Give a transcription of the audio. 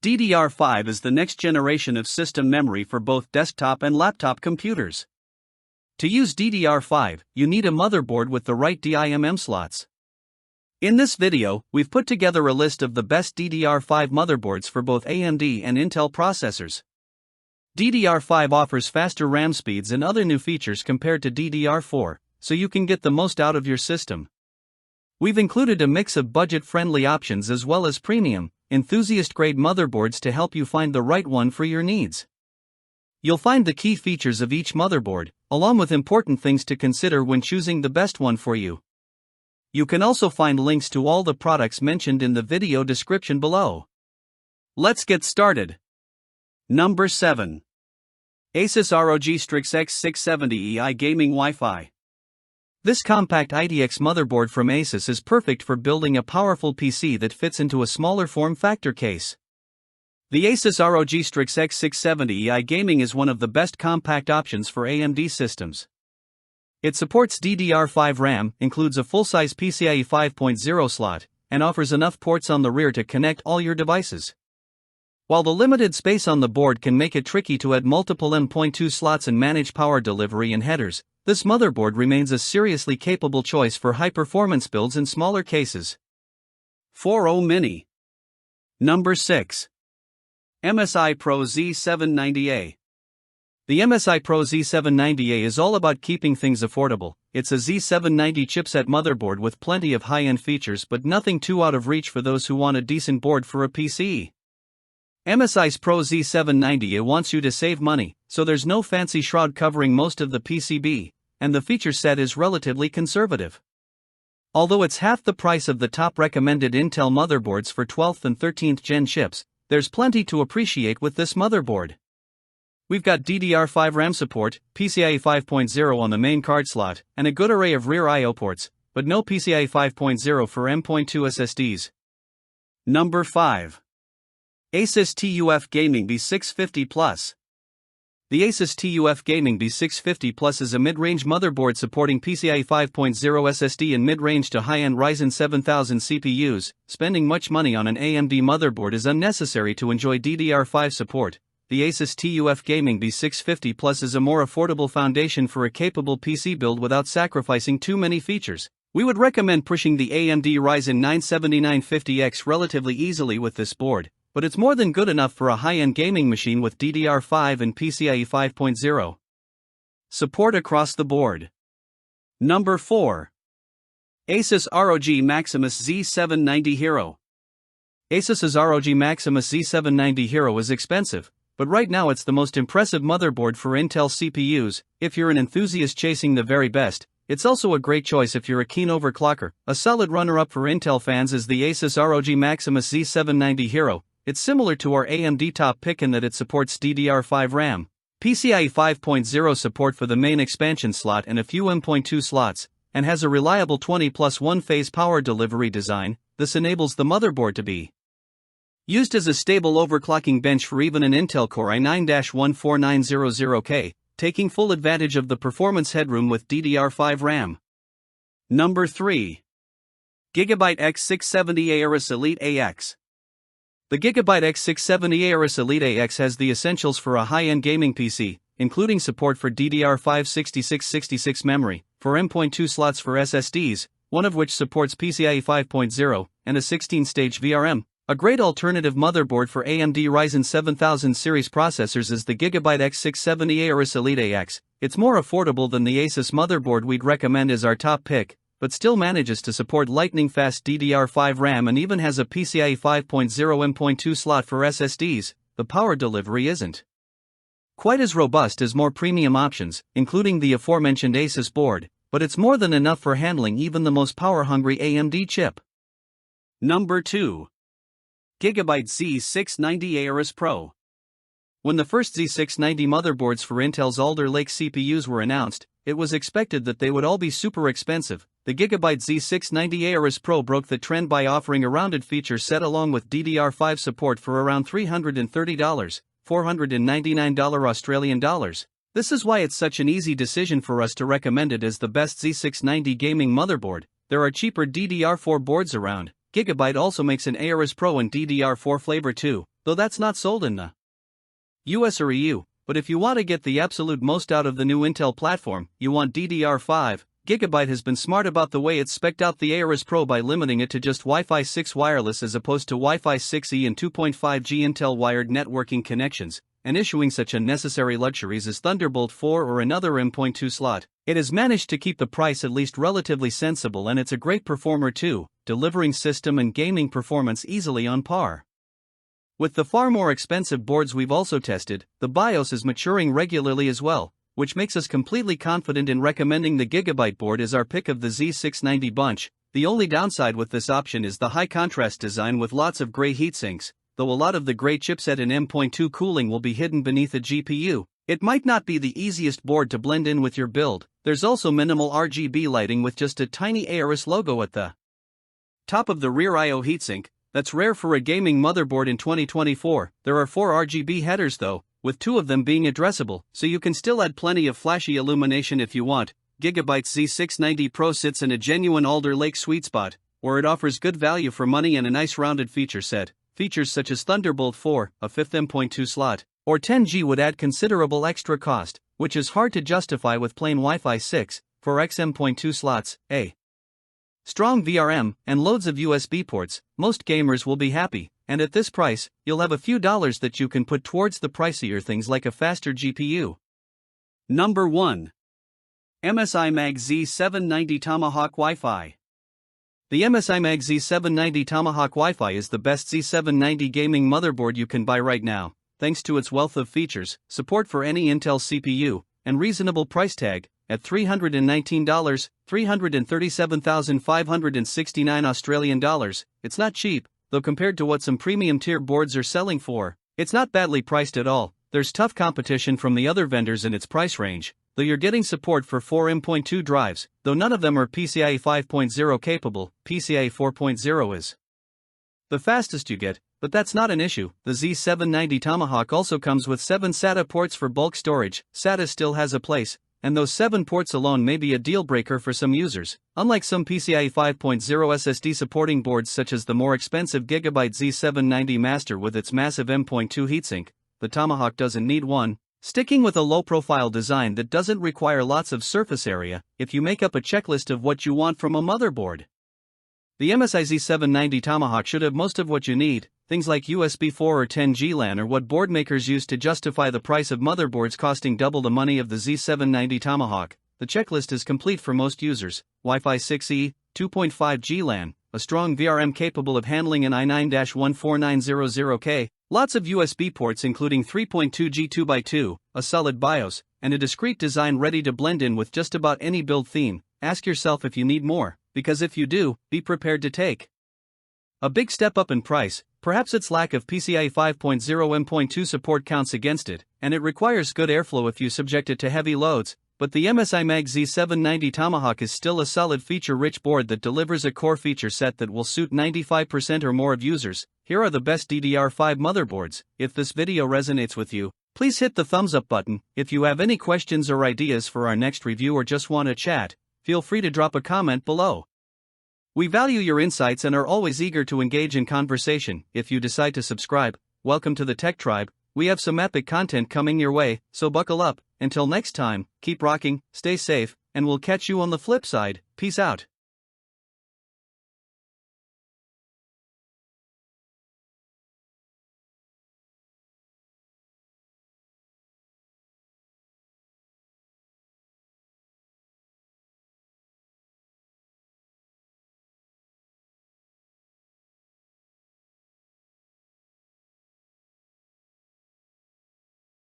DDR5 is the next generation of system memory for both desktop and laptop computers. To use DDR5, you need a motherboard with the right DIMM slots. In this video, we've put together a list of the best DDR5 motherboards for both AMD and Intel processors. DDR5 offers faster RAM speeds and other new features compared to DDR4, so you can get the most out of your system. We've included a mix of budget-friendly options as well as premium, enthusiast-grade motherboards to help you find the right one for your needs. You'll find the key features of each motherboard, along with important things to consider when choosing the best one for you. You can also find links to all the products mentioned in the video description below. Let's get started. Number 7. Asus ROG Strix X670 Gaming Wi-Fi. This compact IDX motherboard from Asus is perfect for building a powerful PC that fits into a smaller form factor case. The Asus ROG Strix X670 Gaming is one of the best compact options for AMD systems. It supports DDR5 RAM, includes a full-size PCIe 5.0 slot, and offers enough ports on the rear to connect all your devices. While the limited space on the board can make it tricky to add multiple M.2 slots and manage power delivery and headers, this motherboard remains a seriously capable choice for high-performance builds in smaller cases. 4.0 Mini. Number 6. MSI Pro Z790-A. The MSI Pro Z790-A is all about keeping things affordable. It's a Z790 chipset motherboard with plenty of high-end features but nothing too out of reach for those who want a decent board for a PC. MSI's Pro Z790-A wants you to save money, so there's no fancy shroud covering most of the PCB, and the feature set is relatively conservative. Although it's half the price of the top recommended Intel motherboards for 12th and 13th gen chips, there's plenty to appreciate with this motherboard. We've got DDR5 RAM support, PCIe 5.0 on the main card slot, and a good array of rear I/O ports, but no PCIe 5.0 for M.2 SSDs. Number 5. Asus TUF Gaming B650 Plus. The Asus TUF Gaming B650 Plus is a mid-range motherboard supporting PCIe 5.0 SSD and mid-range to high-end Ryzen 7000 CPUs. Spending much money on an AMD motherboard is unnecessary to enjoy DDR5 support. The Asus TUF Gaming B650 Plus is a more affordable foundation for a capable PC build without sacrificing too many features. We would recommend pushing the AMD Ryzen 9 7950X relatively easily with this board, but it's more than good enough for a high-end gaming machine with DDR5 and PCIe 5.0. Support across the board. Number 4. Asus ROG Maximus Z790 Hero. Asus's ROG Maximus Z790 Hero is expensive, but right now it's the most impressive motherboard for Intel CPUs. If you're an enthusiast chasing the very best, it's also a great choice if you're a keen overclocker. A solid runner-up for Intel fans is the Asus ROG Maximus Z790 Hero. It's similar to our AMD top pick in that it supports DDR5 RAM, PCIe 5.0 support for the main expansion slot and a few M.2 slots, and has a reliable 20+1-phase power delivery design. This enables the motherboard to be used as a stable overclocking bench for even an Intel Core i9-14900K, taking full advantage of the performance headroom with DDR5 RAM. Number 3. Gigabyte X670 AORUS Elite AX. The Gigabyte X670 AORUS Elite AX has the essentials for a high-end gaming PC, including support for DDR5 6666 memory, for M.2 slots for SSDs, one of which supports PCIe 5.0, and a 16-stage VRM. A great alternative motherboard for AMD Ryzen 7000 series processors is the Gigabyte X670 AORUS Elite AX. It's more affordable than the Asus motherboard we'd recommend as our top pick, but still manages to support lightning-fast DDR5 RAM and even has a PCIe 5.0 M.2 slot for SSDs. The power delivery isn't quite as robust as more premium options, including the aforementioned Asus board, but it's more than enough for handling even the most power-hungry AMD chip. Number 2. Gigabyte Z690 AORUS Pro. When the first Z690 motherboards for Intel's Alder Lake CPUs were announced, it was expected that they would all be super expensive. The Gigabyte Z690 AORUS Pro broke the trend by offering a rounded feature set along with DDR5 support for around $330, $499 Australian dollars. This is why it's such an easy decision for us to recommend it as the best Z690 gaming motherboard. There are cheaper DDR4 boards around. Gigabyte also makes an AORUS Pro in DDR4 flavor too. though that's not sold in the US or EU, but if you want to get the absolute most out of the new Intel platform, you want DDR5. Gigabyte has been smart about the way it's spec'd out the AORUS Pro by limiting it to just Wi-Fi 6 wireless as opposed to Wi-Fi 6E and 2.5G Intel wired networking connections, and issuing such unnecessary luxuries as Thunderbolt 4 or another M.2 slot. It has managed to keep the price at least relatively sensible, and it's a great performer too, delivering system and gaming performance easily on par. With the far more expensive boards we've also tested, the BIOS is maturing regularly as well, which makes us completely confident in recommending the Gigabyte board as our pick of the Z690 bunch. The only downside with this option is the high contrast design with lots of gray heatsinks, though a lot of the gray chipset and M.2 cooling will be hidden beneath a GPU. It might not be the easiest board to blend in with your build. There's also minimal RGB lighting with just a tiny AORUS logo at the top of the rear I/O heatsink. That's rare for a gaming motherboard in 2024. There are 4 RGB headers though, with 2 of them being addressable, so you can still add plenty of flashy illumination if you want. Gigabyte's Z690 Pro sits in a genuine Alder Lake sweet spot, where it offers good value for money and a nice rounded feature set. Features such as Thunderbolt 4, a 5th M.2 slot, or 10G would add considerable extra cost, which is hard to justify with plain Wi-Fi 6, 4x M.2 slots, a strong VRM, and loads of USB ports. Most gamers will be happy, and at this price, you'll have a few dollars that you can put towards the pricier things like a faster GPU. Number 1. MSI Mag Z790 Tomahawk Wi-Fi. The MSI Mag Z790 Tomahawk Wi-Fi is the best Z790 gaming motherboard you can buy right now, thanks to its wealth of features, support for any Intel CPU, and reasonable price tag. At $319, $337,569 Australian dollars, it's not cheap, though compared to what some premium tier boards are selling for, it's not badly priced at all. There's tough competition from the other vendors in its price range, though you're getting support for 4 M.2 drives, though none of them are PCIe 5.0 capable. PCIe 4.0 is the fastest you get, but that's not an issue. The Z790 Tomahawk also comes with 7 SATA ports for bulk storage. SATA still has a place, and those 7 ports alone may be a deal breaker for some users. Unlike some PCIe 5.0 SSD supporting boards such as the more expensive Gigabyte Z790 Master with its massive M.2 heatsink, the Tomahawk doesn't need one. Sticking with a low-profile design that doesn't require lots of surface area, if you make up a checklist of what you want from a motherboard, the MSI Z790 Tomahawk should have most of what you need. Things like USB 4 or 10G LAN are what board makers use to justify the price of motherboards costing double the money of the Z790 Tomahawk. The checklist is complete for most users. Wi-Fi 6E, 2.5G LAN, a strong VRM capable of handling an i9-14900K, lots of USB ports including 3.2G 2x2, a solid BIOS, and a discrete design ready to blend in with just about any build theme. Ask yourself if you need more, because if you do, be prepared to take a big step up in price. Perhaps its lack of PCIe 5.0 M.2 support counts against it, and it requires good airflow if you subject it to heavy loads, but the MSI Mag Z790 Tomahawk is still a solid feature-rich board that delivers a core feature set that will suit 95% or more of users. Here are the best DDR5 motherboards. If this video resonates with you, please hit the thumbs up button. If you have any questions or ideas for our next review or just want to chat, feel free to drop a comment below. We value your insights and are always eager to engage in conversation. If you decide to subscribe, welcome to the Tech Tribe. We have some epic content coming your way, so buckle up. Until next time, keep rocking, stay safe, and we'll catch you on the flip side. Peace out.